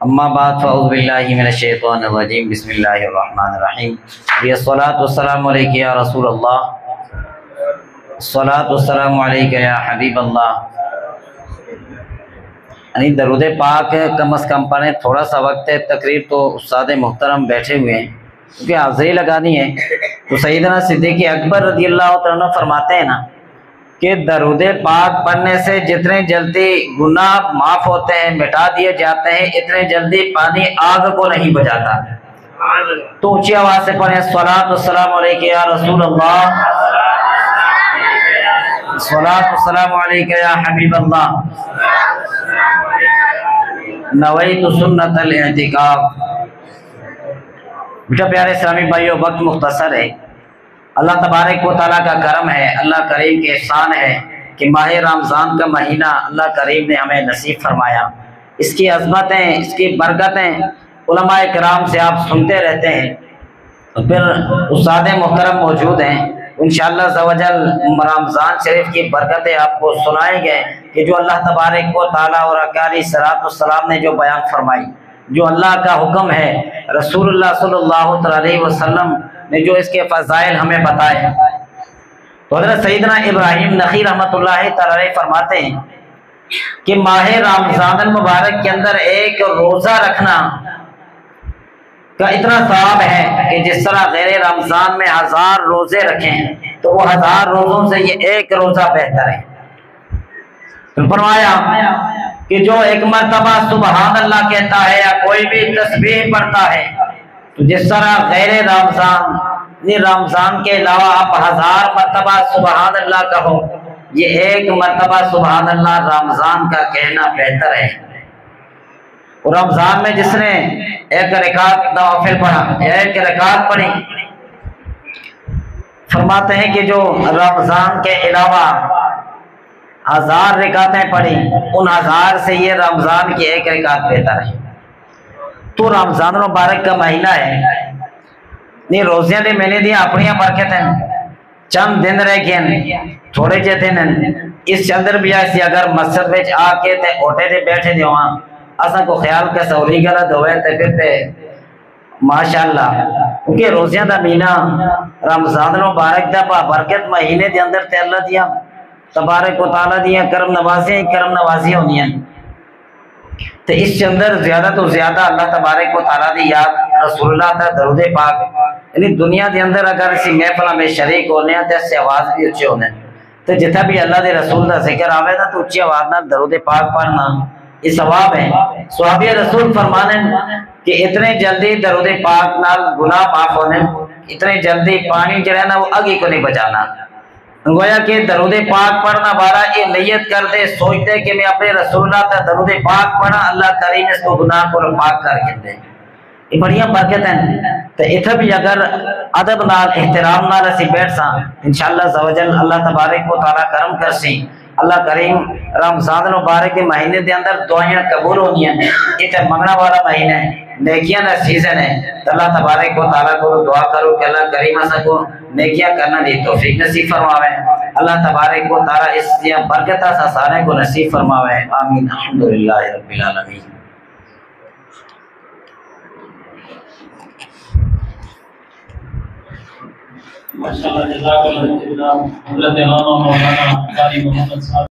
اما بعد فاعوذ باللہ من الشیطان الرجیم بسم اللہ الرحمن الرحیم الصلاۃ والسلام علیک یا رسول اللہ الصلاۃ والسلام علیک یا حبیب اللہ۔ یعنی درود پاک کم از کم پڑھیں، تھوڑا سا وقت ہے، تقریر تو استاد محترم بیٹھے ہوئے ہیں کیونکہ حاضری لگانی ہے، تو سیدنا صدیق اکبر رضی اللہ تعالیٰ عنہ فرماتے ہیں نا کہ درود پاک پڑھنے سے جتنے جلدی گناہ معاف ہوتے ہیں، مٹا دیے جاتے ہیں، اتنے جلدی پانی آگ کو نہیں بجھاتا۔ تو اونچی آواز سے پڑھیں، الصلاۃ والسلام علیک یا رسول اللہ، الصلاۃ والسلام علیک یا حبیب اللہ، نویت سنت الاعتکاف۔ بیٹا پیارے اسلامی بھائیو، وقت مختصر ہے، اللہ تبارک و تعالیٰ کا کرم ہے، اللہ کریم کے احسان ہے کہ ماہ رمضان کا مہینہ اللہ کریم نے ہمیں نصیب فرمایا۔ اس کی عظمتیں، اس کی برکتیں علماء کرام سے آپ سنتے رہتے ہیں، پھر استاد محترم موجود ہیں، انشاءاللہ عز و جل رمضان شریف کی برکتیں آپ کو سنائیں گے کہ جو اللہ تبارک و تعالیٰ اور اکالی صلاۃ والسلام نے جو بیان فرمائی، جو اللہ کا حکم ہے، رسول اللہ صلی اللہ علیہ وسلم نے جو اس کے فضائل ہمیں بتائے۔ تو حضرت سیدنا ابراہیم نخعی رحمۃ اللہ تعالی فرماتے ہیں کہ ماہ رمضان المبارک کے اندر ایک روزہ رکھنا کا اتنا ثواب ہے کہ جس طرح غیر رمضان میں 1000 روزے رکھیں تو وہ 1000 روزوں سے یہ ایک روزہ بہتر ہے۔ فرمایا کہ جو ایک مرتبہ سبحان اللہ کہتا ہے یا کوئی بھی تسبیح پڑھتا ہے، تو جس طرح غیر رمضان کے علاوہ آپ 1000 مرتبہ سبحان اللہ کہو، یہ ایک مرتبہ سبحان اللہ رمضان کا کہنا بہتر ہے۔ اور رمضان میں جس نے ایک رکعت نوافل پڑھا، ایک رکعت پڑھی، فرماتے ہیں کہ جو رمضان کے علاوہ 1000 رکعتیں پڑھی، ان 1000 سے یہ رمضان کی ایک رکعت بہتر ہے۔ تو رمضان مبارک کا مہینہ ہے، نہیں روزیاں دے مہینے دیا اپنی برکت ہیں، چند دن رہ گئے، تھوڑے جے دن اس چندر بھی ایسی اگر مسجد میں آ کے تے اوٹے دے بیٹھے دے وہاں اساں کو خیال کا سوری غلط ہوئے تے پھر تے ماشاءاللہ، کیونکہ روزیاں دا مہینہ رمضان مبارک دا برکت مہینے دے اندر تے اللہ دیا تبارک و تعالیٰ دیا کرم نوازی ہونی ہیں، تو اس کے اندر زیادہ تو زیادہ اللہ تبارک و تعالیٰ دی یاد، رسول اللہ تا درود پاک، یعنی دنیا دے اندر اگر اسی محفل میں شریک ہونے ہیں تو اس سے آواز بھی اچھے ہونے ہیں، تو جتنا بھی اللہ دے رسول دا ذکر آوے نا تو اچھی آواز نہ درود پاک پڑھنا یہ ثواب ہے۔ صحابی رسول فرمانے کہ اتنے جلدی درود پاک نال گناہ معاف ہونے، اتنے جلدی پانی جو ہے نا وہ اگی کو نہیں بچانا۔ گویا کہ درود پاک پڑھنا بارہ یہ نیت کر دے، سوچ دے کہ میں اپنے رسول اللہ تا درود پاک پڑھا، اللہ کریم اس کو گناہ کو پاک کر کے دے، یہ بڑیاں برکت ہیں۔ تو اتھا بھی اگر ادب نال احترام نال اسی بیٹھ ساں، انشاءاللہ عز و جل اللہ تبارک و تعالیٰ کرم کر سی، اللہ کریم رمضان مبارک کے مہینے دے اندر دعائیں قبول ہونی ہیں، یہ منگنا والا مہینہ ہے، نیکیاں کا سیزن ہے، تو اللہ تبارک و تعالیٰ کو دعا کرو کہ اللہ کریم اسا کو نیکیاں کرنا دی توفیق نصیب فرماوے، اللہ تبارک و تعالیٰ اس دیا برکتہ سا سارے کو نصیب فرماوے، آمین، الحمدللہ رب العالمین۔ ماشاءاللہ، جزاک اللہ، حضرت علامہ مولانا قاری محمد صاحب